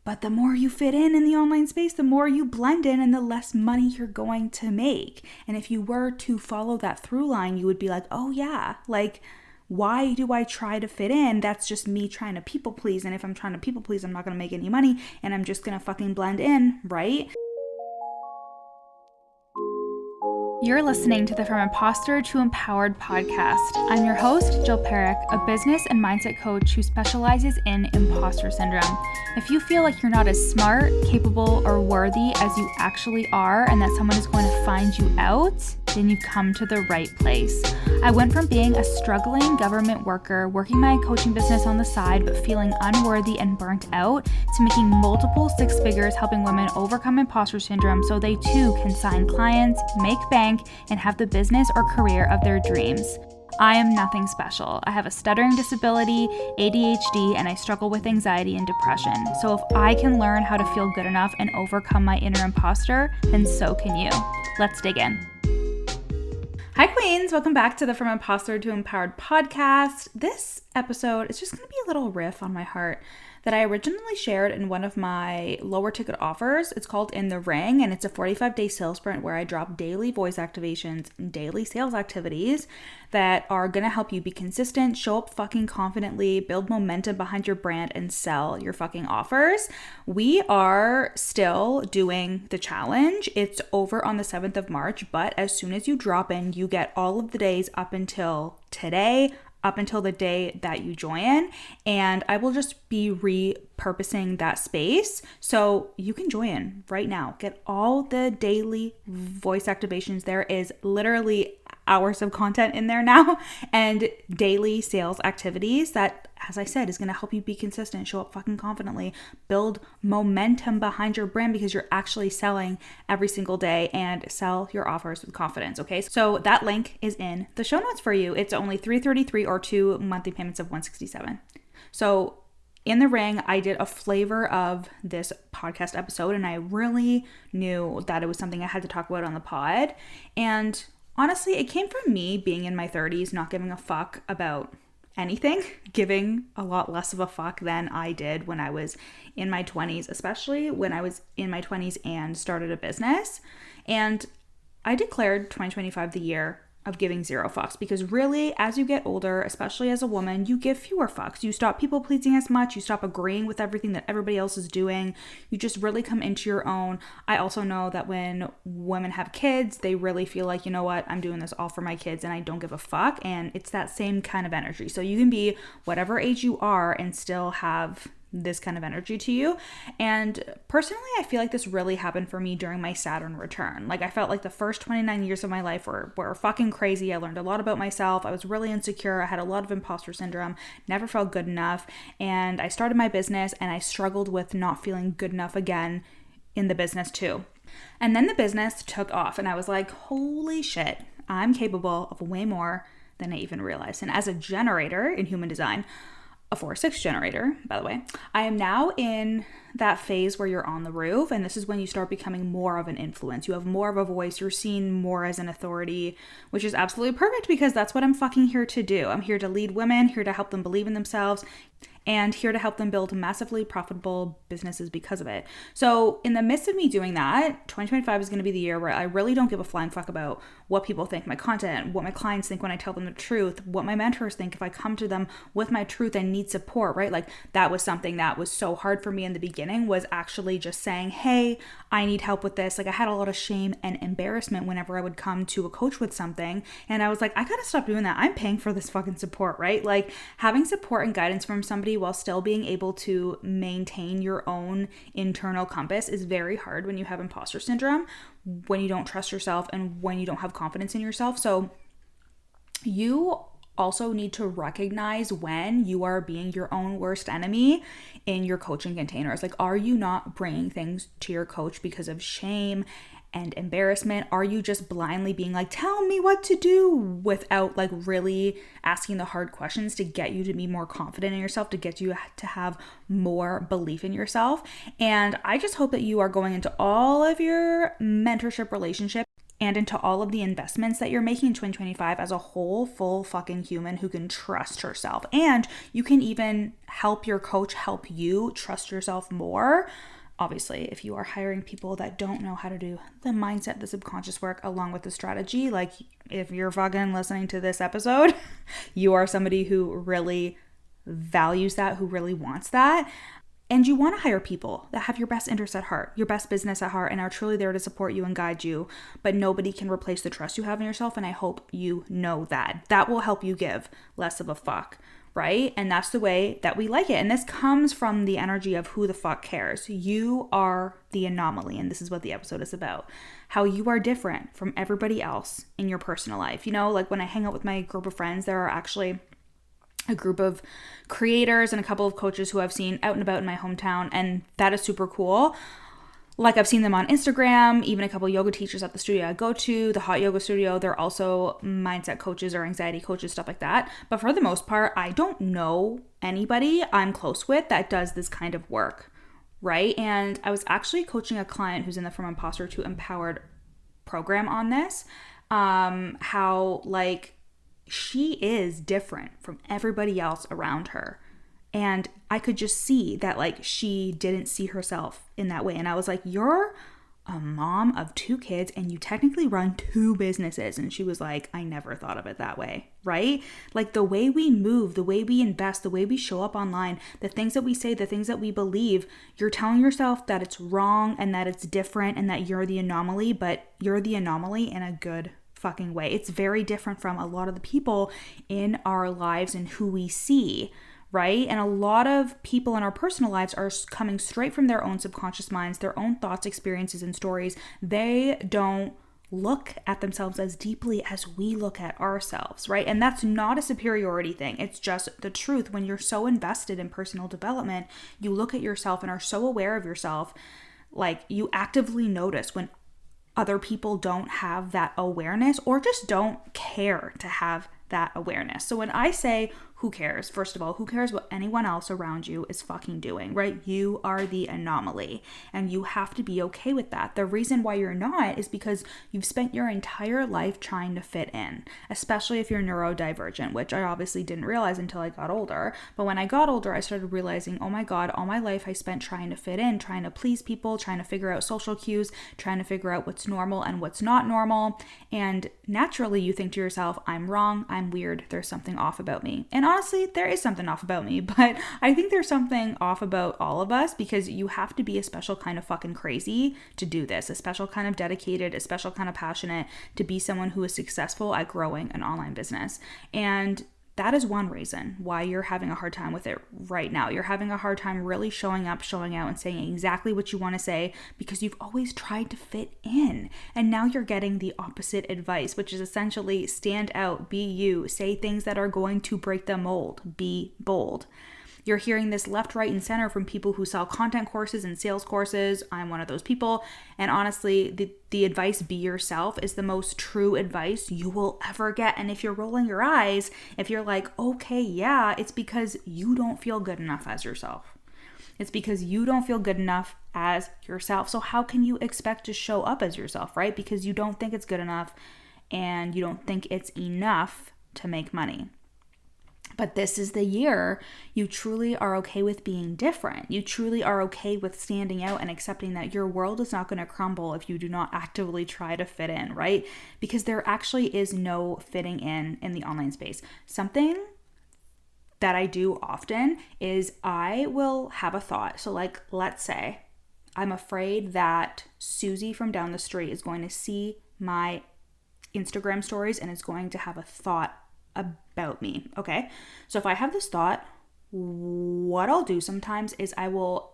But the more you fit in the online space, the more you blend in and the less money you're going to make. And if you were to follow that through line, you would be like, oh yeah, like, why do I try to fit in? That's just me trying to people please. And if I'm trying to people please, I'm not going to make any money and I'm just going to fucking blend in, right? You're listening to the From Imposter to Empowered podcast. I'm your host, Jill Perrick, a business and mindset coach who specializes in imposter syndrome. If you feel like you're not as smart, capable, or worthy as you actually are, and that someone is going to find you out, then you've come to the right place. I went from being a struggling government worker, working my coaching business on the side, but feeling unworthy and burnt out, to making multiple six figures helping women overcome imposter syndrome so they too can sign clients, make bank, and have the business or career of their dreams. I am nothing special. I have a stuttering disability, ADHD, and I struggle with anxiety and depression. So if I can learn how to feel good enough and overcome my inner imposter, then so can you. Let's dig in. Hi queens, welcome back to the From Imposter to Empowered podcast. This episode is just going to be a little riff on my heart that I originally shared in one of my lower ticket offers. It's called In the Ring, and it's a 45-day sales sprint where I drop daily voice activations and daily sales activities that are going to help you be consistent, show up fucking confidently, build momentum behind your brand, and sell your fucking offers. We are still doing the challenge. It's over on the 7th of March, but as soon as you drop in, you get all of the days up until today, up until the day that you join, and I will just be repurposing that space so you can join right now. Get all the daily voice activations. There is literally hours of content in there now and daily sales activities that, as I said, is going to help you be consistent, show up fucking confidently, build momentum behind your brand because you're actually selling every single day, and sell your offers with confidence. Okay, so that link is in the show notes for you. It's only $333 or 2 monthly payments of $167. So in the ring, I did a flavor of this podcast episode, and I really knew that it was something I had to talk about on the pod. And honestly, it came from me being in my 30s, not giving a fuck about anything, giving a lot less of a fuck than I did when I was in my 20s, especially when I was in my 20s and started a business. And I declared 2025 the year of giving zero fucks, because really, as you get older, especially as a woman, you give fewer fucks. You stop people pleasing as much. You stop agreeing with everything that everybody else is doing. You just really come into your own. I also know that when women have kids, they really feel like, you know what, I'm doing this all for my kids and I don't give a fuck. And it's that same kind of energy. So you can be whatever age you are and still have this kind of energy to you. And personally, I feel like this really happened for me during my Saturn return. Like, I felt like the first 29 years of my life were fucking crazy. I learned a lot about myself. I was really insecure. I had a lot of imposter syndrome, never felt good enough. And I started my business and I struggled with not feeling good enough again in the business too. And then the business took off and I was like, holy shit, I'm capable of way more than I even realized. And as a generator in human design, a 4-6 generator, by the way, I am now in that phase where you're on the roof, and this is when you start becoming more of an influence. You have more of a voice. You're seen more as an authority, which is absolutely perfect because that's what I'm fucking here to do. I'm here to lead women, here to help them believe in themselves, and here to help them build massively profitable businesses because of it. So in the midst of me doing that, 2025 is going to be the year where I really don't give a flying fuck about what people think, my content, what my clients think when I tell them the truth, what my mentors think if I come to them with my truth and need support, right? Like, that was something that was so hard for me in the beginning, was actually just saying, hey, I need help with this. Like, I had a lot of shame and embarrassment whenever I would come to a coach with something. And I was like, I gotta stop doing that. I'm paying for this fucking support, right? Like, having support and guidance from somebody while still being able to maintain your own internal compass is very hard when you have imposter syndrome, when you don't trust yourself, and when you don't have confidence in yourself. So you also need to recognize when you are being your own worst enemy in your coaching containers. Like, are you not bringing things to your coach because of shame and embarrassment? Are you just blindly being like, tell me what to do, without like really asking the hard questions to get you to be more confident in yourself, to get you to have more belief in yourself? And I just hope that you are going into all of your mentorship relationships and into all of the investments that you're making in 2025 as a whole, full fucking human who can trust herself. And you can even help your coach help you trust yourself more. Obviously, if you are hiring people that don't know how to do the mindset, the subconscious work along with the strategy, like if you're fucking listening to this episode, you are somebody who really values that, who really wants that. And you want to hire people that have your best interests at heart, your best business at heart, and are truly there to support you and guide you. But nobody can replace the trust you have in yourself. And I hope you know that. That will help you give less of a fuck, right? And that's the way that we like it. And this comes from the energy of who the fuck cares. You are the anomaly. And this is what the episode is about. How you are different from everybody else in your personal life. You know, like when I hang out with my group of friends, there are actually a group of creators and a couple of coaches who I've seen out and about in my hometown, and that is super cool. Like I've seen them on Instagram, even a couple of yoga teachers at the studio I go to, the hot yoga studio. They're also mindset coaches or anxiety coaches, stuff like that. But for the most part, I don't know anybody I'm close with that does this kind of work, right? And I was actually coaching a client who's in the From Imposter to Empowered program on this, how like she is different from everybody else around her. And I could just see that like she didn't see herself in that way. And I was like, you're a mom of 2 kids and you technically run 2 businesses. And she was like, I never thought of it that way, right? Like the way we move, the way we invest, the way we show up online, the things that we say, the things that we believe, you're telling yourself that it's wrong and that it's different and that you're the anomaly, but you're the anomaly in a good fucking way. It's very different from a lot of the people in our lives and who we see, right? And a lot of people in our personal lives are coming straight from their own subconscious minds, their own thoughts, experiences, and stories. They don't look at themselves as deeply as we look at ourselves, right? And that's not a superiority thing. It's just the truth. When you're so invested in personal development, you look at yourself and are so aware of yourself, like you actively notice when other people don't have that awareness or just don't care to have that awareness. So when I say who cares, first of all, who cares what anyone else around you is fucking doing, right? You are the anomaly and you have to be okay with that. The reason why you're not is because you've spent your entire life trying to fit in, especially if you're neurodivergent, which I obviously didn't realize until I got older. But when I got older, I started realizing, oh my God, all my life I spent trying to fit in, trying to please people, trying to figure out social cues, trying to figure out what's normal and what's not normal. And naturally you think to yourself, I'm wrong, I'm weird, there's something off about me. And honestly, there is something off about me, but I think there's something off about all of us because you have to be a special kind of fucking crazy to do this, a special kind of dedicated, a special kind of passionate to be someone who is successful at growing an online business. And that is one reason why you're having a hard time with it right now. You're having a hard time really showing up, showing out, and saying exactly what you want to say because you've always tried to fit in. And now you're getting the opposite advice, which is essentially stand out, be you, say things that are going to break the mold, be bold. You're hearing this left, right, and center from people who sell content courses and sales courses. I'm one of those people. And honestly, the advice, be yourself, is the most true advice you will ever get. And if you're rolling your eyes, if you're like, okay, yeah, it's because you don't feel good enough as yourself. It's because you don't feel good enough as yourself. So how can you expect to show up as yourself, right? Because you don't think it's good enough and you don't think it's enough to make money. But this is the year you truly are okay with being different. You truly are okay with standing out and accepting that your world is not going to crumble if you do not actively try to fit in, right? Because there actually is no fitting in the online space. Something that I do often is I will have a thought. So like, let's say I'm afraid that Susie from down the street is going to see my Instagram stories and is going to have a thought about me. Okay. So if I have this thought, what I'll do sometimes is I will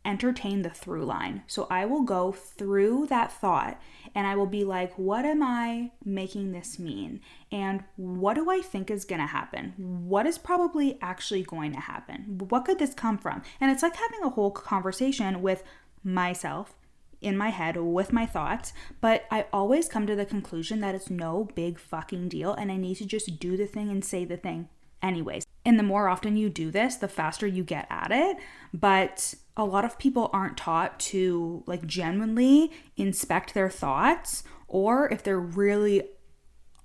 entertain the through line. So I will go through that thought and I will be like, what am I making this mean? And what do I think is going to happen? What is probably actually going to happen? What could this come from? And it's like having a whole conversation with myself in my head with my thoughts, but I always come to the conclusion that it's no big fucking deal and I need to just do the thing and say the thing anyways. And the more often you do this, the faster you get at it. But a lot of people aren't taught to like genuinely inspect their thoughts, or if they're really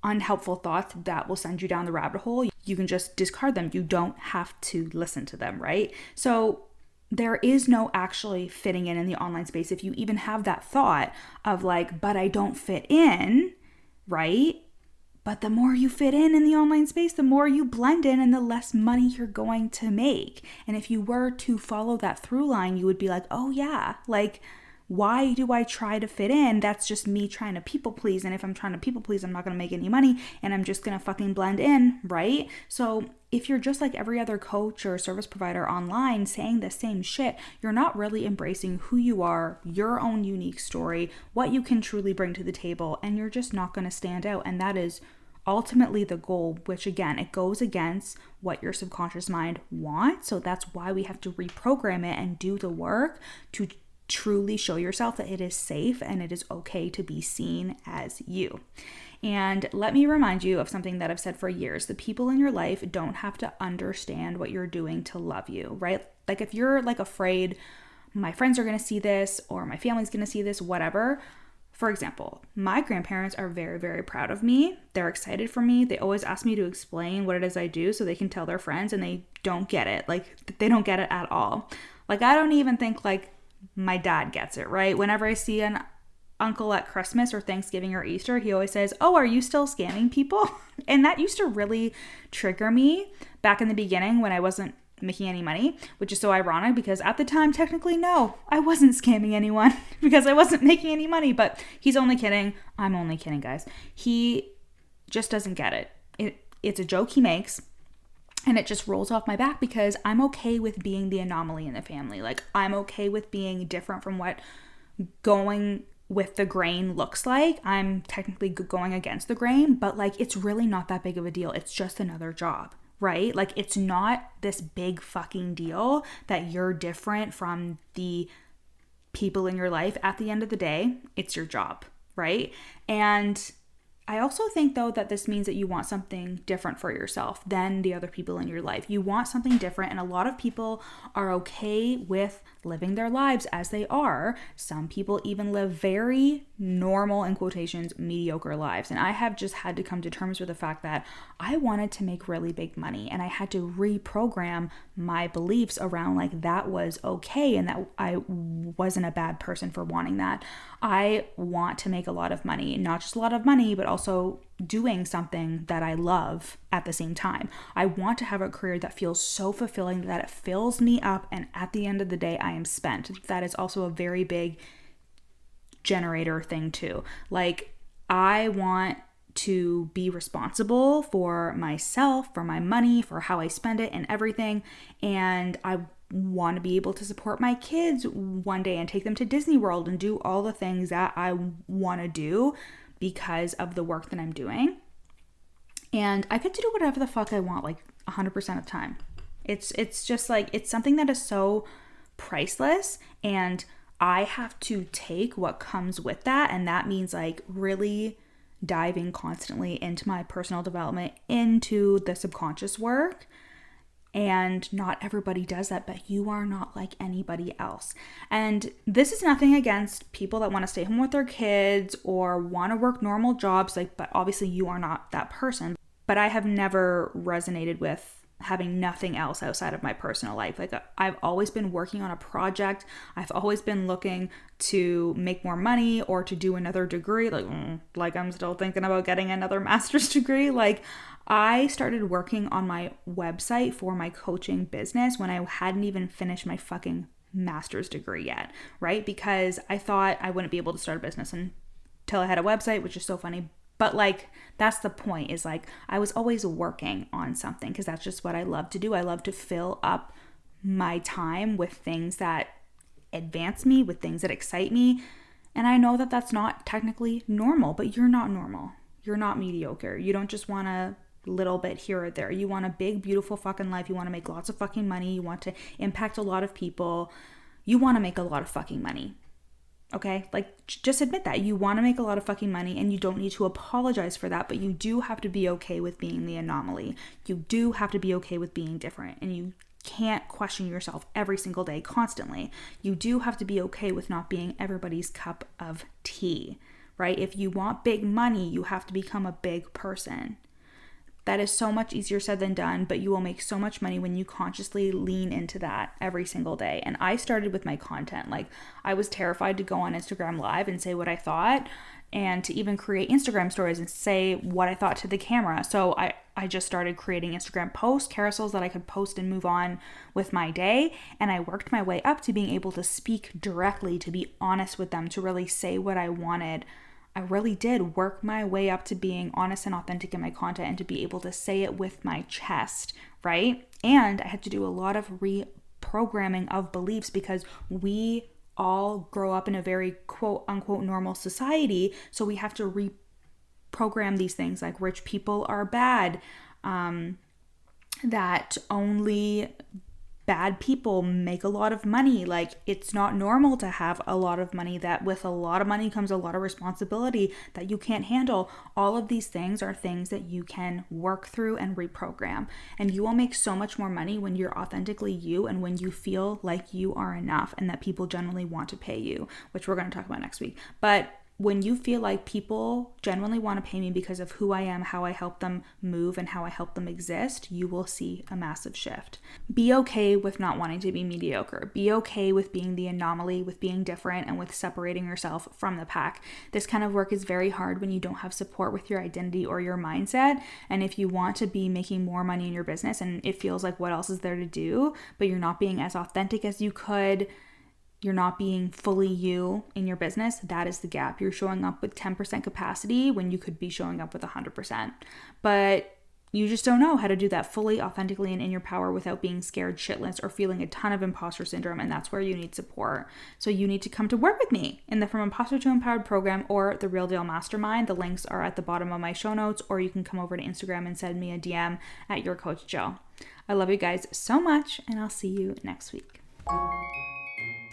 unhelpful thoughts that will send you down the rabbit hole, you can just discard them. You don't have to listen to them, right? So there is no actually fitting in the online space. If you even have that thought of like, but I don't fit in, right? But the more you fit in the online space, the more you blend in and the less money you're going to make. And if you were to follow that through line, you would be like, oh yeah, like, why do I try to fit in? That's just me trying to people please. And if I'm trying to people please, I'm not going to make any money and I'm just going to fucking blend in, right? So if you're just like every other coach or service provider online saying the same shit, you're not really embracing who you are, your own unique story, what you can truly bring to the table, and you're just not going to stand out. And that is ultimately the goal, which again, it goes against what your subconscious mind wants. So that's why we have to reprogram it and do the work to truly show yourself that it is safe and it is okay to be seen as you. And let me remind you of something that I've said for years. The people in your life don't have to understand what you're doing to love you, right? Like if you're like afraid, my friends are going to see this or my family's going to see this, whatever. For example, my grandparents are very, very proud of me. They're excited for me. They always ask me to explain what it is I do so they can tell their friends, and they don't get it. Like they don't get it at all. Like I don't even think like my dad gets it, right? Whenever I see an uncle at Christmas or Thanksgiving or Easter, he always says, oh, are you still scamming people? And that used to really trigger me back in the beginning when I wasn't making any money, which is so ironic because at the time, technically, no, I wasn't scamming anyone because I wasn't making any money, but he's only kidding. I'm only kidding, guys. He just doesn't get it. It's a joke he makes. And it just rolls off my back because I'm okay with being the anomaly in the family. Like, I'm okay with being different from what going with the grain looks like. I'm technically going against the grain, but like, it's really not that big of a deal. It's just another job, right? Like, it's not this big fucking deal that you're different from the people in your life. At the end of the day, it's your job, right? And I also think, though, that this means that you want something different for yourself than the other people in your life. You want something different, and a lot of people are okay with living their lives as they are. Some people even live very normal, in quotations, mediocre lives. And I have just had to come to terms with the fact that I wanted to make really big money, and I had to reprogram my beliefs around like that was okay and that I wasn't a bad person for wanting that. I want to make a lot of money, not just a lot of money, but also doing something that I love at the same time. I want to have a career that feels so fulfilling that it fills me up, and at the end of the day, I am spent. That is also a very big generator thing too. Like, I want to be responsible for myself, for my money, for how I spend it and everything. And I want to be able to support my kids one day and take them to Disney World and do all the things that I want to do because of the work that I'm doing. And I get to do whatever the fuck I want, like 100% of the time. It's just like, it's something that is so priceless, and I have to take what comes with that. And that means like really diving constantly into my personal development, into the subconscious work. And not everybody does that, but you are not like anybody else. And this is nothing against people that want to stay home with their kids or want to work normal jobs, like, but obviously you are not that person. But I have never resonated with having nothing else outside of my personal life. Like, I've always been working on a project. I've always been looking to make more money or to do another degree. Like I'm still thinking about getting another master's degree. Like, I started working on my website for my coaching business when I hadn't even finished my fucking master's degree yet, right? Because I thought I wouldn't be able to start a business until I had a website, which is so funny. But like, that's the point, is like, I was always working on something because that's just what I love to do. I love to fill up my time with things that advance me, with things that excite me. And I know that that's not technically normal, but you're not normal. You're not mediocre. You don't just want a little bit here or there. You want a big, beautiful fucking life. You want to make lots of fucking money. You want to impact a lot of people. You want to make a lot of fucking money. Okay? Like, just admit that. You want to make a lot of fucking money, and you don't need to apologize for that, but you do have to be okay with being the anomaly. You do have to be okay with being different, and you can't question yourself every single day constantly. You do have to be okay with not being everybody's cup of tea, right? If you want big money, you have to become a big person. That is so much easier said than done, but you will make so much money when you consciously lean into that every single day. And I started with my content. Like, I was terrified to go on Instagram Live and say what I thought, and to even create Instagram stories and say what I thought to the camera. So I just started creating Instagram posts, carousels that I could post and move on with my day. And I worked my way up to being able to speak directly, to be honest with them, to really say what I wanted. I really did work my way up to being honest and authentic in my content and to be able to say it with my chest, right? And I had to do a lot of reprogramming of beliefs because we all grow up in a very quote unquote normal society. So we have to reprogram these things like rich people are bad, that only bad people make a lot of money. Like, it's not normal to have a lot of money, that with a lot of money comes a lot of responsibility that you can't handle. All of these things are things that you can work through and reprogram. And you will make so much more money when you're authentically you and when you feel like you are enough and that people generally want to pay you, which we're going to talk about next week. But when you feel like people genuinely want to pay me because of who I am, how I help them move, and how I help them exist, you will see a massive shift. Be okay with not wanting to be mediocre. Be okay with being the anomaly, with being different, and with separating yourself from the pack. This kind of work is very hard when you don't have support with your identity or your mindset. And if you want to be making more money in your business and it feels like what else is there to do, but you're not being as authentic as you could, you're not being fully you in your business, that is the gap. You're showing up with 10% capacity when you could be showing up with 100%. But you just don't know how to do that fully, authentically, and in your power without being scared shitless or feeling a ton of imposter syndrome. And that's where you need support. So you need to come to work with me in the From Imposter to Empowered program or the Real Deal Mastermind. The links are at the bottom of my show notes, or you can come over to Instagram and send me a DM at Your Coach Jill. I love you guys so much, and I'll see you next week.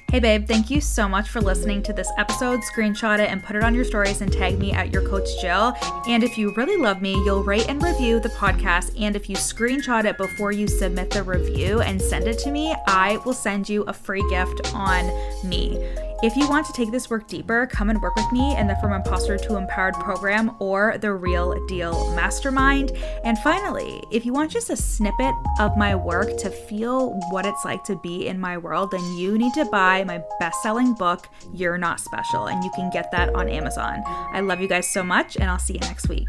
Hey babe, thank you so much for listening to this episode. Screenshot it and put it on your stories and tag me at Your Coach Jill. And if you really love me, you'll rate and review the podcast. And if you screenshot it before you submit the review and send it to me, I will send you a free gift on me. If you want to take this work deeper, come and work with me in the From Imposter to Empowered program or the Real Deal Mastermind. And finally, if you want just a snippet of my work to feel what it's like to be in my world, then you need to buy my best-selling book, You're Not Special, and you can get that on Amazon. I love you guys so much, and I'll see you next week.